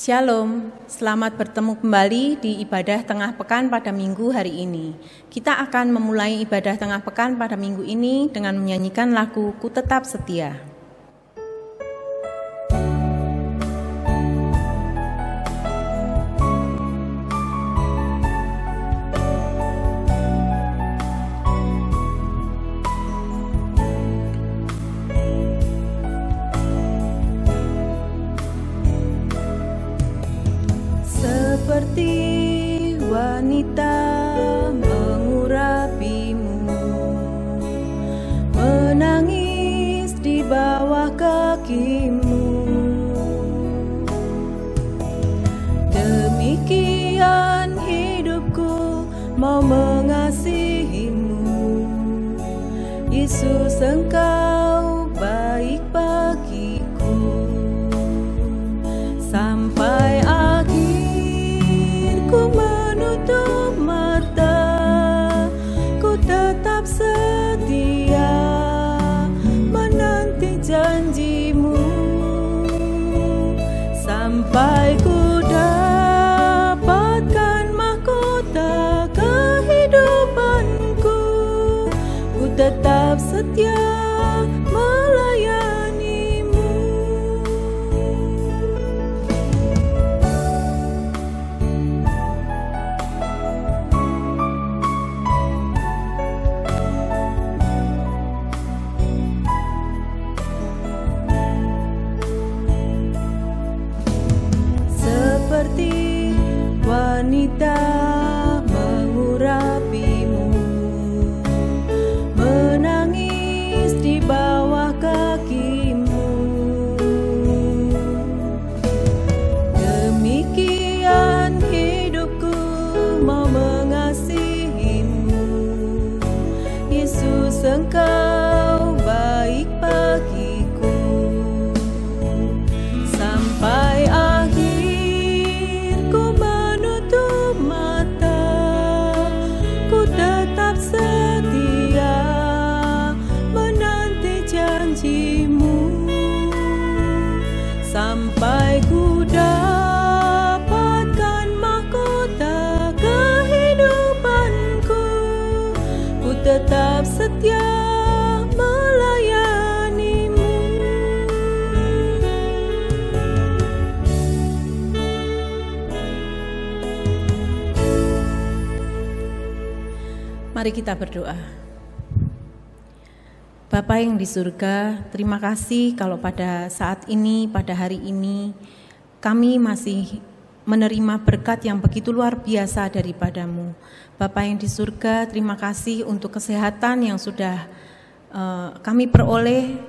Shalom, selamat bertemu kembali di ibadah tengah pekan pada minggu hari ini. Kita akan memulai ibadah tengah pekan pada minggu ini dengan menyanyikan lagu Ku Tetap Setia. Seperti wanita mengurapimu, menangis di bawah kakimu. Demikian hidupku mau mengasihimu, Yesus, Engkau baik bagiku. Sampai ku menutup mata, ku tetap setia menanti janjimu, sampai ku dapatkan mahkota kehidupanku. Ku tetap setia melayanimu. Seperti wanita mengurapimu, menangis di bawah kakimu. Demikian hidupku mau mengasihimu, Yesus, Engkau baik bagiku. Sampai setia menanti janjimu, sampai ku dapatkan mahkota kehidupanku. Ku tetap setia melayanimu. Mari kita berdoa. Bapa yang di surga, terima kasih kalau pada saat ini, pada hari ini, kami masih menerima berkat yang begitu luar biasa daripadamu. Bapa yang di surga, terima kasih untuk kesehatan yang sudah kami peroleh.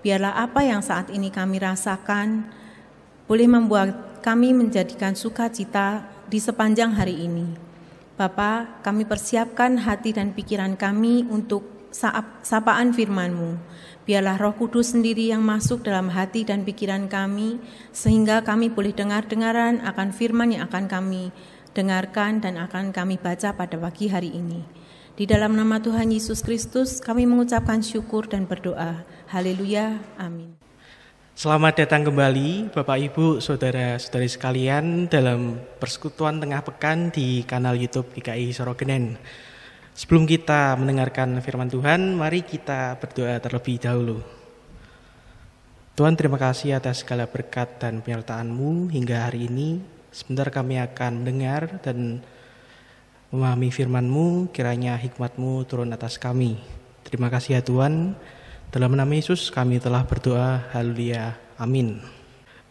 Biarlah apa yang saat ini kami rasakan boleh membuat kami menjadikan sukacita di sepanjang hari ini. Bapa, kami persiapkan hati dan pikiran kami untuk sapaan firman-Mu. Biarlah Roh Kudus sendiri yang masuk dalam hati dan pikiran kami, sehingga kami boleh dengar-dengaran akan firman yang akan kami dengarkan dan akan kami baca pada pagi hari ini. Di dalam nama Tuhan Yesus Kristus, kami mengucapkan syukur dan berdoa. Haleluya, amin. Selamat datang kembali Bapak Ibu, Saudara-saudari sekalian dalam persekutuan tengah pekan di kanal YouTube GKI Sorogenen. Sebelum kita mendengarkan firman Tuhan, mari kita berdoa terlebih dahulu. Tuhan, terima kasih atas segala berkat dan penyertaan-Mu hingga hari ini. Sebentar kami akan mendengar dan memahami firman-Mu, kiranya hikmat-Mu turun atas kami. Terima kasih ya Tuhan. Dalam nama Yesus kami telah berdoa, haleluya, amin.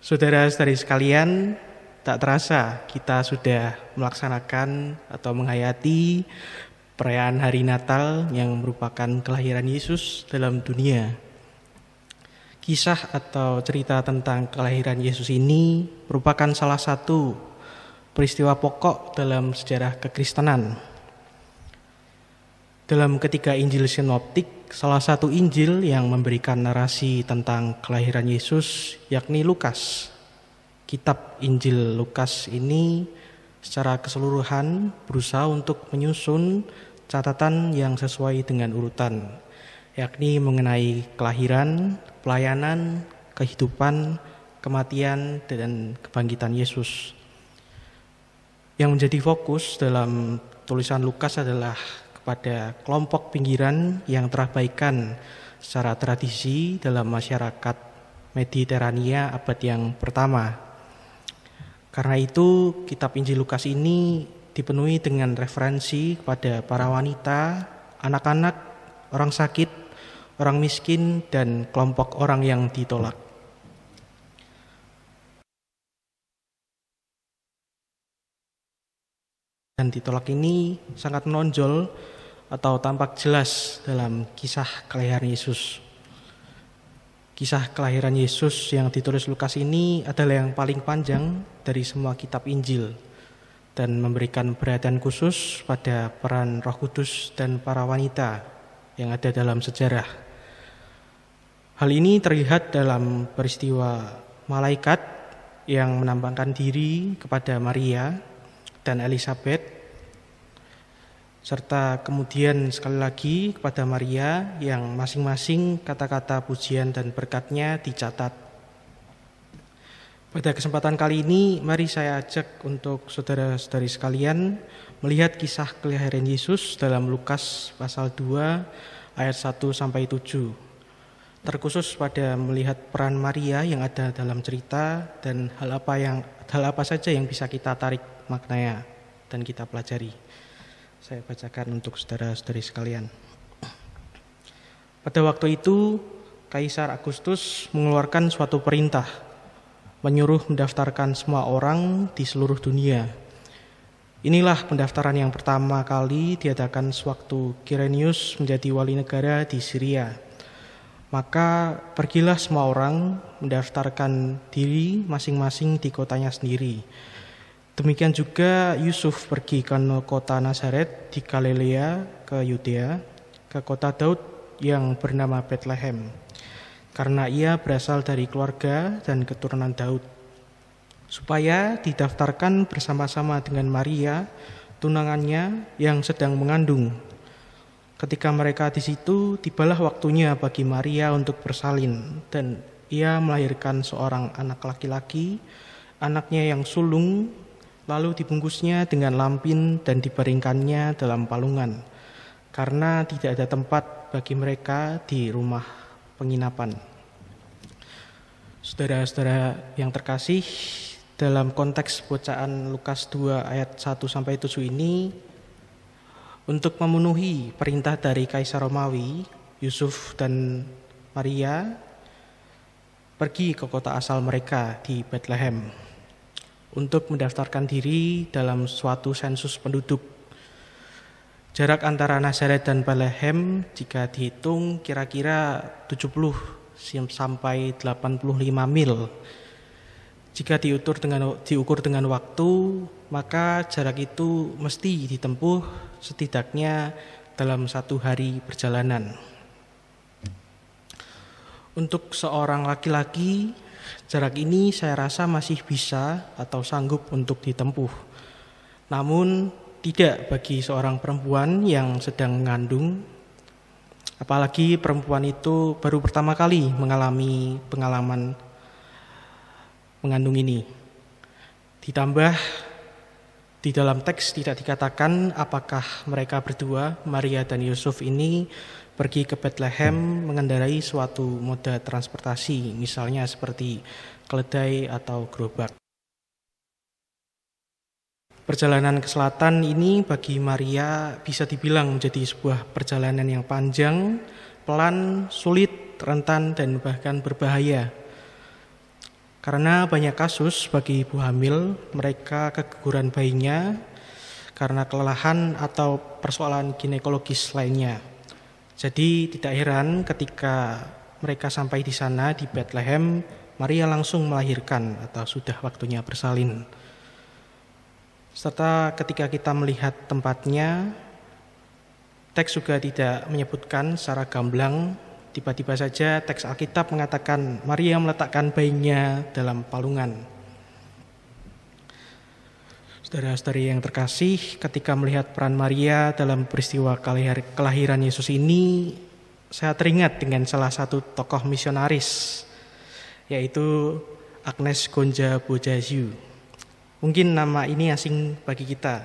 Saudara-saudari sekalian, tak terasa kita sudah melaksanakan atau menghayati perayaan hari Natal yang merupakan kelahiran Yesus dalam dunia. Kisah atau cerita tentang kelahiran Yesus ini merupakan salah satu peristiwa pokok dalam sejarah kekristenan. Dalam ketiga Injil sinoptik, salah satu Injil yang memberikan narasi tentang kelahiran Yesus yakni Lukas. Kitab Injil Lukas ini secara keseluruhan berusaha untuk menyusun catatan yang sesuai dengan urutan, yakni mengenai kelahiran, pelayanan, kehidupan, kematian, dan kebangkitan Yesus. Yang menjadi fokus dalam tulisan Lukas adalah kepada kelompok pinggiran yang terabaikan secara tradisi dalam masyarakat Mediterania abad yang pertama. Karena itu, kitab Injil Lukas ini dipenuhi dengan referensi kepada para wanita, anak-anak, orang sakit, orang miskin, dan kelompok orang yang ditolak. Dan ditolak ini sangat menonjol atau tampak jelas dalam kisah kelahiran Yesus. Kisah kelahiran Yesus yang ditulis Lukas ini adalah yang paling panjang dari semua kitab Injil dan memberikan perhatian khusus pada peran Roh Kudus dan para wanita yang ada dalam sejarah. Hal ini terlihat dalam peristiwa malaikat yang menampakkan diri kepada Maria dan Elizabeth, serta kemudian sekali lagi kepada Maria yang masing-masing kata-kata pujian dan berkatnya dicatat. Pada kesempatan kali ini, mari saya ajak untuk saudara-saudari sekalian melihat kisah kelahiran Yesus dalam Lukas pasal 2 ayat 1-7. Terkhusus pada melihat peran Maria yang ada dalam cerita dan hal apa saja yang bisa kita tarik maknanya dan kita pelajari. Saya bacakan untuk saudara-saudari sekalian. Pada waktu itu, Kaisar Agustus mengeluarkan suatu perintah, menyuruh mendaftarkan semua orang di seluruh dunia. Inilah pendaftaran yang pertama kali diadakan sewaktu Quirinius menjadi wali negara di Syria. Maka pergilah semua orang mendaftarkan diri masing-masing di kotanya sendiri. Demikian juga Yusuf pergi ke kota Nazaret di Galilea ke Yudea, ke kota Daud yang bernama Bethlehem, karena ia berasal dari keluarga dan keturunan Daud, supaya didaftarkan bersama-sama dengan Maria, tunangannya yang sedang mengandung. Ketika mereka di situ, tibalah waktunya bagi Maria untuk bersalin, dan ia melahirkan seorang anak laki-laki, anaknya yang sulung. Lalu dibungkusnya dengan lampin dan dibaringkannya dalam palungan, karena tidak ada tempat bagi mereka di rumah penginapan. Saudara-saudara yang terkasih, dalam konteks bacaan Lukas 2 ayat 1-7 ini, untuk memenuhi perintah dari Kaisar Romawi, Yusuf dan Maria pergi ke kota asal mereka di Bethlehem untuk mendaftarkan diri dalam suatu sensus penduduk. Jarak antara Nazaret dan Bethlehem jika dihitung kira-kira 70 sampai 85 mil. Jika diukur dengan waktu, maka jarak itu mesti ditempuh setidaknya dalam 1 hari perjalanan. Untuk seorang laki-laki, jarak ini saya rasa masih bisa atau sanggup untuk ditempuh. Namun tidak bagi seorang perempuan yang sedang mengandung, apalagi perempuan itu baru pertama kali mengalami pengalaman mengandung ini. Ditambah di dalam teks tidak dikatakan apakah mereka berdua, Maria dan Yusuf ini, pergi ke Bethlehem mengendarai suatu moda transportasi, misalnya seperti keledai atau gerobak. Perjalanan ke selatan ini bagi Maria bisa dibilang menjadi sebuah perjalanan yang panjang, pelan, sulit, rentan, dan bahkan berbahaya. Karena banyak kasus bagi ibu hamil, mereka keguguran bayinya karena kelelahan atau persoalan ginekologis lainnya. Jadi tidak heran ketika mereka sampai di sana di Bethlehem, Maria langsung melahirkan atau sudah waktunya bersalin. Serta ketika kita melihat tempatnya, teks juga tidak menyebutkan secara gamblang, tiba-tiba saja teks Alkitab mengatakan Maria meletakkan bayinya dalam palungan. Saudara-saudari yang terkasih, ketika melihat peran Maria dalam peristiwa kelahiran Yesus ini, saya teringat dengan salah satu tokoh misionaris, yaitu Agnes Gonja Bojaziu. Mungkin nama ini asing bagi kita.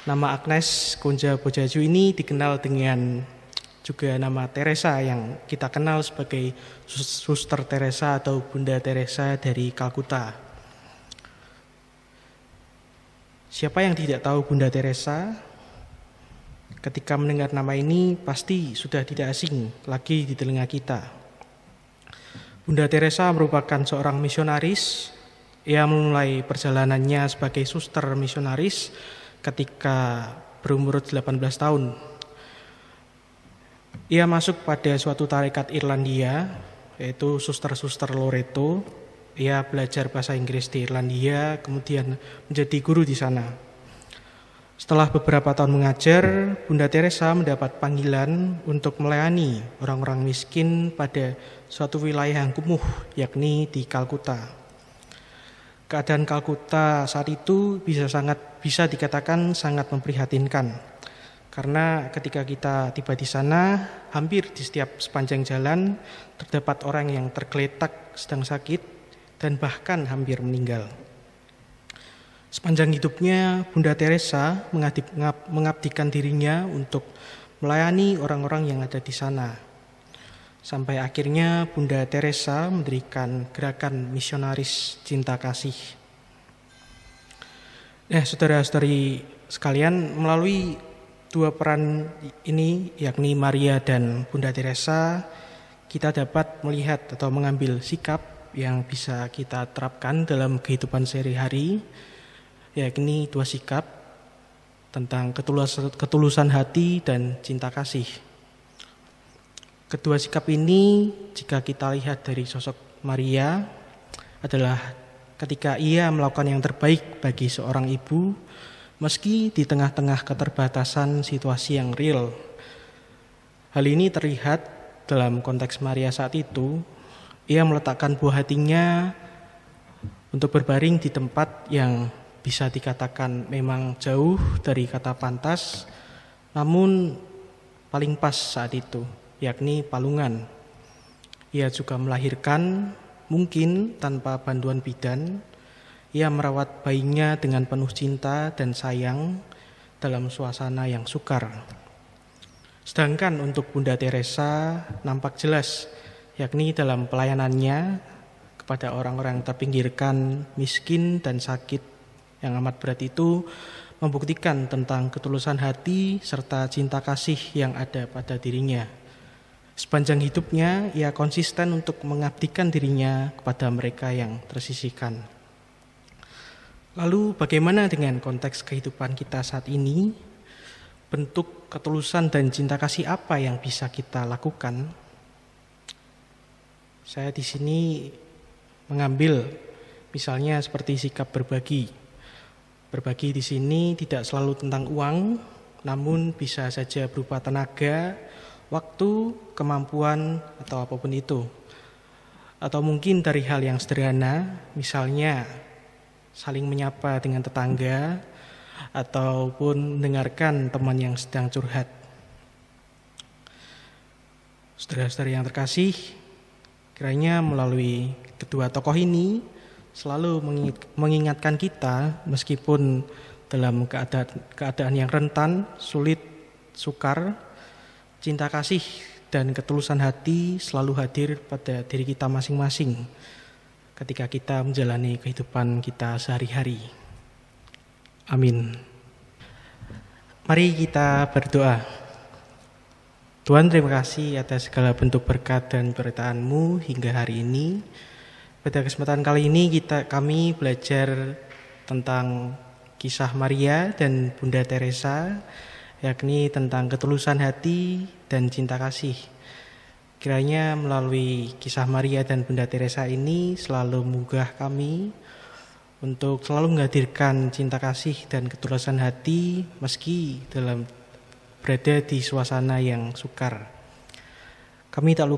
Nama Agnes Gonja Bojaziu ini dikenal dengan juga nama Teresa yang kita kenal sebagai Suster Teresa atau Bunda Teresa dari Kalkuta. Siapa yang tidak tahu Bunda Teresa? Ketika mendengar nama ini pasti sudah tidak asing lagi di telinga kita. Bunda Teresa merupakan seorang misionaris. Ia memulai perjalanannya sebagai suster misionaris ketika berumur 18 tahun. Ia masuk pada suatu tarekat Irlandia, yaitu Suster-Suster Loreto. Ia belajar bahasa Inggris di Irlandia, kemudian menjadi guru di sana. Setelah beberapa tahun mengajar, Bunda Teresa mendapat panggilan untuk melayani orang-orang miskin pada suatu wilayah yang kumuh, yakni di Kalkuta. Keadaan Kalkuta saat itu bisa dikatakan sangat memprihatinkan. Karena ketika kita tiba di sana, hampir di setiap sepanjang jalan terdapat orang yang tergeletak sedang sakit dan bahkan hampir meninggal. Sepanjang hidupnya, Bunda Teresa mengabdikan dirinya untuk melayani orang-orang yang ada di sana. Sampai akhirnya Bunda Teresa mendirikan gerakan misionaris cinta kasih. Saudara-saudari sekalian, melalui dua peran ini, yakni Maria dan Bunda Teresa, kita dapat melihat atau mengambil sikap yang bisa kita terapkan dalam kehidupan sehari-hari, yakni dua sikap tentang ketulusan hati dan cinta kasih. Kedua sikap ini jika kita lihat dari sosok Maria adalah ketika ia melakukan yang terbaik bagi seorang ibu meski di tengah-tengah keterbatasan situasi yang real. Hal ini terlihat dalam konteks Maria saat itu. Ia meletakkan buah hatinya untuk berbaring di tempat yang bisa dikatakan memang jauh dari kata pantas, namun paling pas saat itu, yakni palungan. Ia juga melahirkan, mungkin tanpa bantuan bidan. Ia merawat bayinya dengan penuh cinta dan sayang dalam suasana yang sukar. Sedangkan untuk Bunda Teresa nampak jelas, yakni dalam pelayanannya kepada orang-orang yang terpinggirkan, miskin dan sakit yang amat berat itu membuktikan tentang ketulusan hati serta cinta kasih yang ada pada dirinya. Sepanjang hidupnya, ia konsisten untuk mengabdikan dirinya kepada mereka yang tersisihkan. Lalu bagaimana dengan konteks kehidupan kita saat ini? Bentuk ketulusan dan cinta kasih apa yang bisa kita lakukan? Saya di sini mengambil misalnya seperti sikap berbagi. Berbagi di sini tidak selalu tentang uang, namun bisa saja berupa tenaga, waktu, kemampuan, atau apapun itu. Atau mungkin dari hal yang sederhana, misalnya saling menyapa dengan tetangga, ataupun mendengarkan teman yang sedang curhat. Saudara-saudari yang terkasih, kiranya melalui kedua tokoh ini selalu mengingatkan kita meskipun dalam keadaan yang rentan, sulit, sukar, cinta kasih dan ketulusan hati selalu hadir pada diri kita masing-masing ketika kita menjalani kehidupan kita sehari-hari. Amin. Mari kita berdoa. Tuhan, terima kasih atas segala bentuk berkat dan penyertaan-Mu hingga hari ini. Pada kesempatan kali ini kami belajar tentang kisah Maria dan Bunda Teresa, yakni tentang ketulusan hati dan cinta kasih. Kiranya melalui kisah Maria dan Bunda Teresa ini selalu menggugah kami untuk selalu menghadirkan cinta kasih dan ketulusan hati meski berada di suasana yang sukar. Kami tak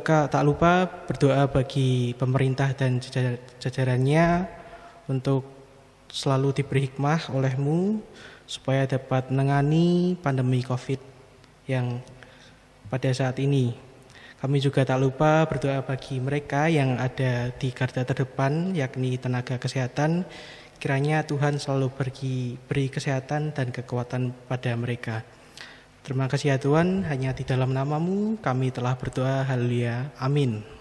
lupa berdoa bagi pemerintah dan jajarannya untuk selalu diberi hikmah oleh-Mu supaya dapat menangani pandemi COVID yang pada saat ini. Kami juga tak lupa berdoa bagi mereka yang ada di garda terdepan, yakni tenaga kesehatan. Kiranya Tuhan selalu beri kesehatan dan kekuatan pada mereka. Terima kasih ya Tuhan, hanya di dalam nama-Mu kami telah berdoa. Haleluya. Amin.